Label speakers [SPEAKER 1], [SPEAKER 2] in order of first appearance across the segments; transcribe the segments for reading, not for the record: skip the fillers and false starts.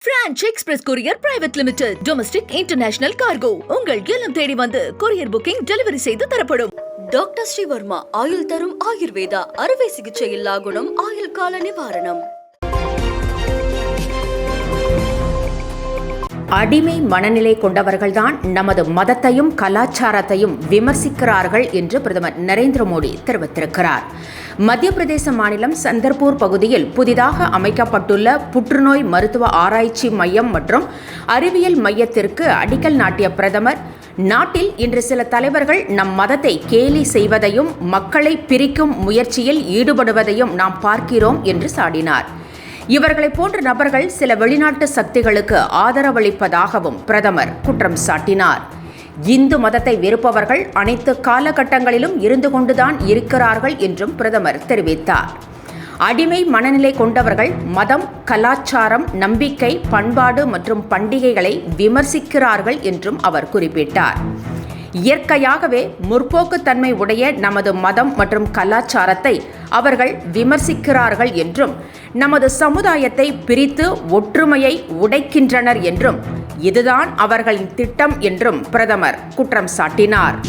[SPEAKER 1] Branch express courier private limited domestic international cargo உங்கள் இல்லம் தேடி வந்து கொரியர் புக்கிங் டெலிவரி செய்து தரப்படும்.
[SPEAKER 2] டாக்டர் ஸ்ரீவர்மா ஆயுள் தரும் ஆயுர்வேதா அறுவை சிகிச்சை இல்லா குணம் ஆயுள் கால நிவாரணம்.
[SPEAKER 3] அடிமை மனநிலை கொண்டவர்கள்தான் நமது மதத்தையும் கலாச்சாரத்தையும் விமர்சிக்கிறார்கள் என்று பிரதமர் நரேந்திர மோடி தெரிவித்திருக்கிறார். மத்திய பிரதேச மாநிலம் சந்தர்பூர் பகுதியில் புதிதாக அமைக்கப்பட்டுள்ள புற்றுநோய் மருத்துவ ஆராய்ச்சி மையம் மற்றும் அறிவியல் மையத்திற்கு அடிக்கல் நாட்டிய பிரதமர், நாட்டில் இன்று சில தலைவர்கள் நம் மதத்தை கேலி செய்வதையும் மக்களை பிரிக்கும் முயற்சியில் ஈடுபடுவதையும் நாம் பார்க்கிறோம் என்று சாடினார். இவர்களைப் போன்ற நபர்கள் சில வெளிநாட்டு சக்திகளுக்கு ஆதரவளிப்பதாகவும் பிரதமர் குற்றம் சாட்டினார். இந்து மதத்தை வெறுப்பவர்கள் அனைத்து காலகட்டங்களிலும் இருந்து கொண்டுதான் இருக்கிறார்கள் என்றும் பிரதமர் தெரிவித்தார். அடிமை மனநிலை கொண்டவர்கள் மதம், கலாச்சாரம், நம்பிக்கை, பண்பாடு மற்றும் பண்டிகைகளை விமர்சிக்கிறார்கள் என்றும் அவர் குறிப்பிட்டார். இயற்கையாகவே முற்போக்குத்தன்மை உடைய நமது மதம் மற்றும் கலாச்சாரத்தை அவர்கள் விமர்சிக்கிறார்கள் என்றும், நமது சமுதாயத்தை பிரித்து ஒற்றுமையை உடைக்கின்றனர் என்றும், இதுதான் அவர்களின் திட்டம் என்றும் பிரதமர் குற்றம் சாட்டினார்.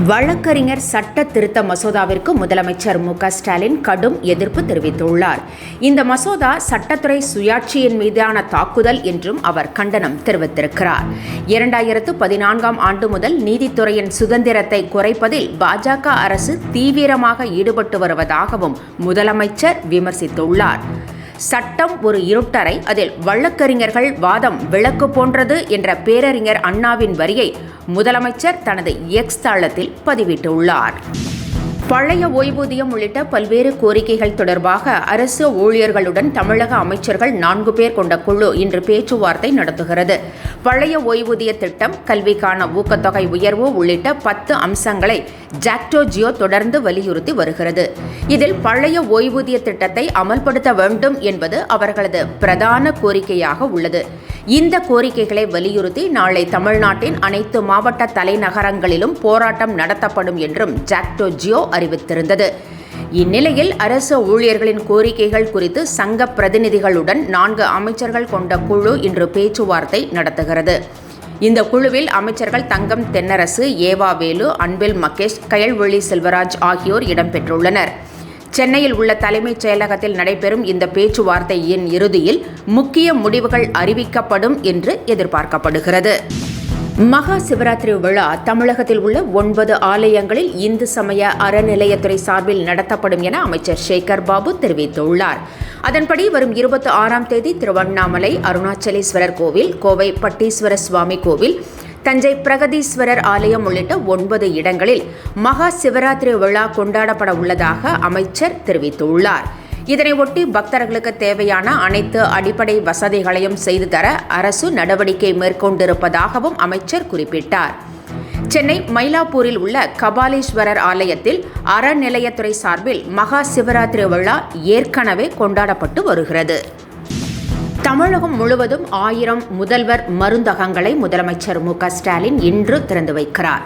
[SPEAKER 3] வழக்கறிஞர் சட்ட திருத்த மசோதாவிற்கு முதலமைச்சர் மு.க.ஸ்டாலின் கடும் எதிர்ப்பு தெரிவித்துள்ளார். இந்த மசோதா சட்டத்துறை சுயாட்சியின் மீதான தாக்குதல் என்றும் அவர் கண்டனம் தெரிவித்திருக்கிறார். 2014ஆம் ஆண்டு முதல் நீதித்துறையின் சுதந்திரத்தை குறைப்பதில் பாஜக அரசு தீவிரமாக ஈடுபட்டு வருவதாகவும் முதலமைச்சர் விமர்சித்துள்ளார். சட்டம் ஒரு இருட்டறை, அதில் வழக்கறிஞர்கள் வாதம் விளக்கு போன்றது என்ற பேரறிஞர் அண்ணாவின் வரியை முதலமைச்சர் தனது எக்ஸ் தளத்தில் பதிவிட்டுள்ளார். பழைய ஓய்வூதியம் உள்ளிட்ட பல்வேறு கோரிக்கைகள் தொடர்பாக அரசு ஊழியர்களுடன் தமிழக அமைச்சர்கள் 4 பேர் கொண்ட குழு இன்று பேச்சுவார்த்தை நடத்துகிறது. பழைய ஓய்வூதிய திட்டம், கல்விக்கான ஊக்கத்தொகை உயர்வு உள்ளிட்ட 10 அம்சங்களை ஜாக்டோ ஜியோ தொடர்ந்து வலியுறுத்தி வருகிறது. இதில் பழைய ஓய்வூதிய திட்டத்தை அமல்படுத்த வேண்டும் என்பது அவர்களது பிரதான கோரிக்கையாக உள்ளது. இந்த கோரிக்கைகளை வலியுறுத்தி நாளை தமிழ்நாட்டின் அனைத்து மாவட்ட தலைநகரங்களிலும் போராட்டம் நடத்தப்படும் என்றும் ஜாக்டோ ஜியோ அறிவித்திருந்தது. இந்நிலையில் அரசு ஊழியர்களின் கோரிக்கைகள் குறித்து சங்க பிரதிநிதிகளுடன் 4 அமைச்சர்கள் கொண்ட குழு இன்று பேச்சுவார்த்தை நடத்துகிறது. இந்த குழுவில் அமைச்சர்கள் தங்கம் தென்னரசு, ஏவாவேலு, அன்பில் மகேஷ், கயல்விழி செல்வராஜ் ஆகியோர் இடம்பெற்றுள்ளனர். சென்னையில் உள்ள தலைமைச் செயலகத்தில் நடைபெறும் இந்த பேச்சுவார்த்தையின் இறுதியில் முக்கிய முடிவுகள் அறிவிக்கப்படும் என்று எதிர்பார்க்கப்படுகிறது. மகா சிவராத்திரி விழா தமிழகத்தில் உள்ள 9 ஆலயங்களில் இந்து சமய அறநிலையத்துறை சார்பில் நடத்தப்படும் என அமைச்சர் சேகர் பாபு தெரிவித்துள்ளார். அதன்படி வரும் 26ஆம் தேதி திருவண்ணாமலை அருணாச்சலேஸ்வரர் கோவில், கோவை பட்டீஸ்வர சுவாமி கோவில், தஞ்சை பிரகதீஸ்வரர் ஆலயம் உள்ளிட்ட 9 இடங்களில் மகா சிவராத்திரி விழா கொண்டாடப்பட உள்ளதாக அமைச்சர் தெரிவித்துள்ளார். இதனை ஒட்டி பக்தர்களுக்கு தேவையான அனைத்து அடிப்படை வசதிகளையும் செய்து தர அரசு நடவடிக்கை மேற்கொண்டிருப்பதாகவும் அமைச்சர் குறிப்பிட்டார். சென்னை மயிலாப்பூரில் உள்ள கபாலீஸ்வரர் ஆலயத்தில் அறநிலையத்துறை சார்பில் மகா சிவராத்திரி விழா ஏற்கனவே கொண்டாடப்பட்டு வருகிறது. தமிழகம் முழுவதும் 1000 முதல்வர் மருந்தகங்களை முதலமைச்சர் மு.க.ஸ்டாலின் இன்று திறந்து வைக்கிறார்.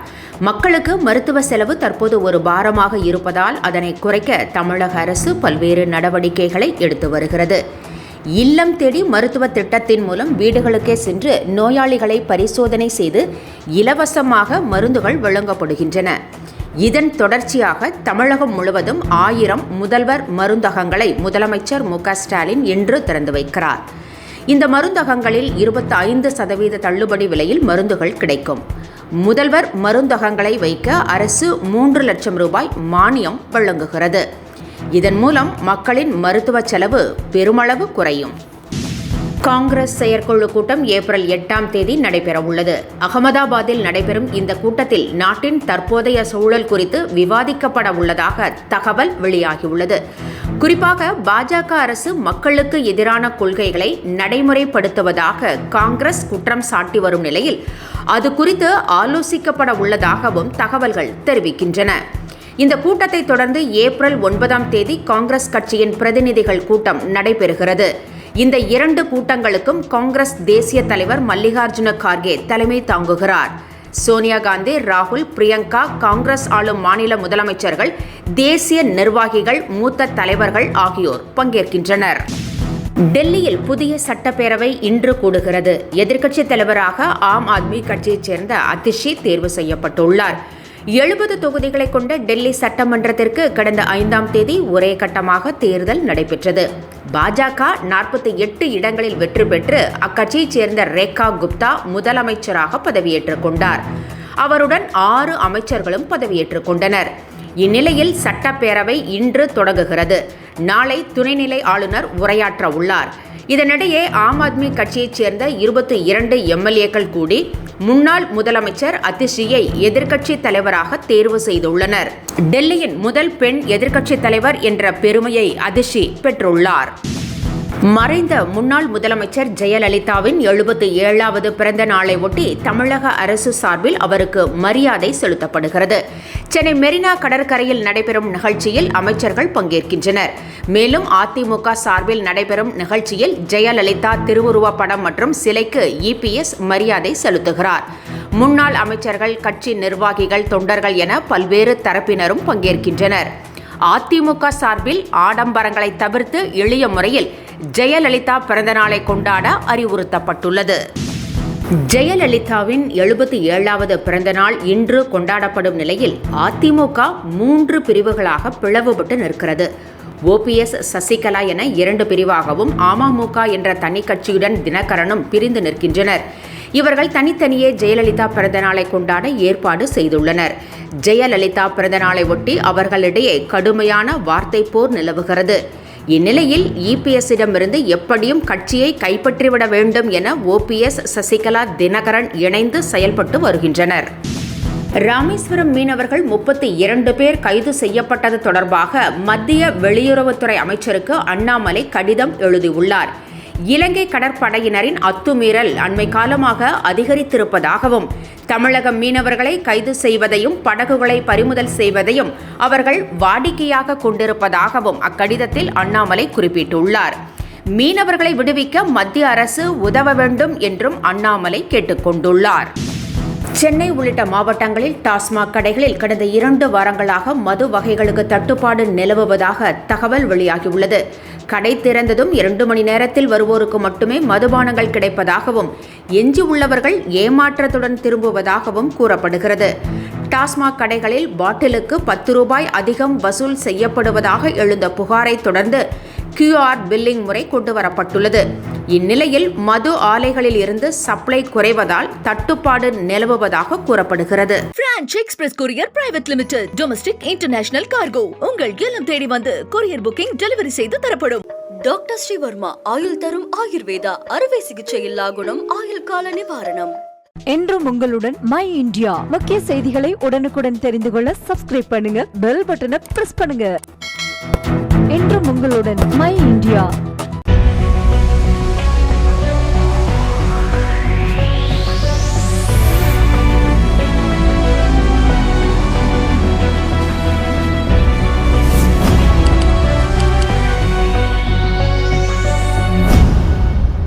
[SPEAKER 3] மக்களுக்கு மருத்துவ செலவு தற்போது ஒரு பாரமாக இருப்பதால் அதனை குறைக்க தமிழக அரசு பல்வேறு நடவடிக்கைகளை எடுத்து வருகிறது. இல்லம் தேடி மருத்துவ திட்டத்தின் மூலம் வீடுகளுக்கே சென்று நோயாளிகளை பரிசோதனை செய்து இலவசமாக மருந்துகள் வழங்கப்படுகின்றன. இதன் தொடர்ச்சியாக தமிழகம் முழுவதும் 1000 முதல்வர் மருந்தகங்களை முதலமைச்சர் மு.க.ஸ்டாலின் இன்று திறந்து வைக்கிறார். இந்த மருந்தகங்களில் 25% தள்ளுபடி விலையில் மருந்துகள் கிடைக்கும். முதல்வர் மருந்தகங்களை வைக்க அரசு 3 லட்சம் ரூபாய் மானியம் வழங்குகிறது. இதன் மூலம் மக்களின் மருத்துவ செலவு பெருமளவு குறையும். காங்கிரஸ் செயற்குழு கூட்டம் ஏப்ரல் 8ஆம் தேதி நடைபெறவுள்ளது. அகமதாபாத்தில் நடைபெறும் இந்த கூட்டத்தில் நாட்டின் தற்போதைய சூழல் குறித்து விவாதிக்கப்பட உள்ளதாக தகவல் வெளியாகியுள்ளது. குறிப்பாக பாஜக அரசு மக்களுக்கு எதிரான கொள்கைகளை நடைமுறைப்படுத்துவதாக காங்கிரஸ் குற்றம் சாட்டி வரும் நிலையில் அது குறித்து ஆலோசிக்கப்பட உள்ளதாகவும் தகவல்கள் தெரிவிக்கின்றன. இந்த கூட்டத்தை தொடர்ந்து ஏப்ரல் 9ஆம் தேதி காங்கிரஸ் கட்சியின் பிரதிநிதிகள் கூட்டம் நடைபெறுகிறது. இந்த 2 கூட்டங்களுக்கும் காங்கிரஸ் தேசிய தலைவர் மல்லிகார்ஜுன கார்கே தலைமை தாங்குகிறார். சோனியா காந்தி, ராகுல், பிரியங்கா, காங்கிரஸ் ஆளும் மாநில முதலமைச்சர்கள், தேசிய நிர்வாகிகள், மூத்த தலைவர்கள் ஆகியோர் பங்கேற்கின்றனர். டெல்லியில் புதிய சட்டப்பேரவை இன்று கூடுகிறது. எதிர்க்கட்சித் தலைவராக ஆம் ஆத்மி கட்சியைச் சேர்ந்த அதிஷி தேர்வு செய்யப்பட்டுள்ளார். 70 தொகுதிகளை கொண்ட டெல்லி சட்டமன்றத்திற்கு கடந்த 5ஆம் தேதி ஒரே கட்டமாக தேர்தல் நடைபெற்றது. பாஜக 48 இடங்களில் வெற்றி பெற்று அக்கட்சியைச் சேர்ந்த ரேகா குப்தா முதலமைச்சராக பதவியேற்றுக் கொண்டார். அவருடன் 6 அமைச்சர்களும் பதவியேற்றுக் கொண்டனர். இந்நிலையில் சட்டப்பேரவை இன்று தொடங்குகிறது. நாளை துணைநிலை ஆளுநர் உரையாற்ற உள்ளார். இதனிடையே ஆம் ஆத்மி கட்சியைச் சேர்ந்த 22 எம்எல்ஏக்கள் கூடி முன்னாள் முதலமைச்சர் அதிஷியை எதிர்க்கட்சித் தலைவராக தேர்வு செய்துள்ளனர். டெல்லியின் முதல் பெண் எதிர்க்கட்சித் தலைவர் என்ற பெருமையை அதிஷி பெற்றுள்ளார். மறைந்த முன்னாள் முதலமைச்சர் ஜெயலலிதாவின் 77வது பிறந்த நாளை ஒட்டி தமிழக அரசு சார்பில் அவருக்கு மரியாதை செலுத்தப்படுகிறது. சென்னை மெரினா கடற்கரையில் நடைபெறும் நிகழ்ச்சியில் அமைச்சர்கள் பங்கேற்கின்றனர். மேலும் அதிமுக சார்பில் நடைபெறும் நிகழ்ச்சியில் ஜெயலலிதா திருவுருவப் படம் மற்றும் சிலைக்கு EPS மரியாதை செலுத்துகிறார். முன்னாள் அமைச்சர்கள், கட்சி நிர்வாகிகள், தொண்டர்கள் என பல்வேறு தரப்பினரும் பங்கேற்கின்றனர். அதிமுக சார்பில் ஆடம்பரங்களை தவிர்த்து எளிய முறையில் ஜெயலலிதா பிறந்தநாளை கொண்டாட அறிவுறுத்தப்பட்டுள்ளது. ஜெயலலிதாவின் 77வது பிறந்தநாள் இன்று கொண்டாடப்படும் நிலையில் அதிமுக 3 பிரிவுகளாக பிளவுபட்டு நிற்கிறது. OPS, சசிகலா என 2 பிரிவாகவும் அமமுக என்ற தனி கட்சியுடன் தினகரனும் பிரிந்து நிற்கின்றனர். இவர்கள் தனித்தனியே ஜெயலலிதா பிறந்தநாளை கொண்டாட ஏற்பாடு செய்துள்ளனர். ஜெயலலிதா பிறந்தநாளை ஒட்டி அவர்களிடையே கடுமையான வார்த்தை போர் நிலவுகிறது. இந்நிலையில் EPSயிடமிருந்து எப்படியும் கட்சியை கைப்பற்றிவிட வேண்டும் என OPS, சசிகலா, தினகரன் இணைந்து செயல்பட்டு வருகின்றனர். ராமேஸ்வரம் மீனவர்கள் 32 பேர் கைது செய்யப்பட்டது தொடர்பாக மத்திய வெளியுறவுத்துறை அமைச்சருக்கு அண்ணாமலை கடிதம் எழுதியுள்ளார். இலங்கை கடற்படையினரின் அத்துமீறல் அண்மை காலமாக அதிகரித்திருப்பதாகவும், தமிழக மீனவர்களை கைது செய்வதையும் படகுகளை பறிமுதல் செய்வதையும் அவர்கள் வாடிக்கையாக கொண்டிருப்பதாகவும் அக்கடிதத்தில் அண்ணாமலை குறிப்பிட்டுள்ளார். மீனவர்களை விடுவிக்க மத்திய அரசு உதவ வேண்டும் என்றும் அண்ணாமலை கேட்டுக்கொண்டுள்ளார். சென்னை உள்ளிட்ட மாவட்டங்களில் டாஸ்மாக் கடைகளில் கடந்த 2 வாரங்களாக மது வகைகளுக்கு தட்டுப்பாடு நிலவுவதாக தகவல் வெளியாகியுள்ளது. கடை திறந்ததும் 2 மணி நேரத்தில் வருவோருக்கு மட்டுமே மதுபானங்கள் கிடைப்பதாகவும், எஞ்சி உள்ளவர்கள் ஏமாற்றத்துடன் திரும்புவதாகவும் கூறப்படுகிறது. டாஸ்மாக் கடைகளில் பாட்டிலுக்கு 10 ரூபாய் அதிகம் வசூல் செய்யப்படுவதாக எழுந்த புகாரை தொடர்ந்து QR பில்லிங் முறை கொண்டுவரப்பட்டுள்ளது. இந்நிலையில் மது ஆலைகளில் இருந்து சப்ளை குறைவதால் தட்டுப்பாடு நிலவுவதாக கூறப்படுகிறது.
[SPEAKER 1] Branch express courier private limited domestic international cargo உங்கள் இல்லம் தேடி வந்து கொரியர் புக்கிங் டெலிவரி செய்து தரப்படும்.
[SPEAKER 2] டாக்டர் ஸ்ரீவர்மா ஆயுள் தரும் ஆயுர்வேதா அறுவை சிகிச்சை இல்லா குணம் ஆயுள் கால நிவாரணம்.
[SPEAKER 4] என்றும் உங்களுடன் மை இந்தியா. முக்கிய செய்திகளை உடனுக்குடன் தெரிந்து கொள்ள சப்ஸ்கிரைப் பண்ணுங்க, பெல் பட்டனை பிரஸ் பண்ணுங்க. என்றும் உங்களுடன் மை இந்தியா.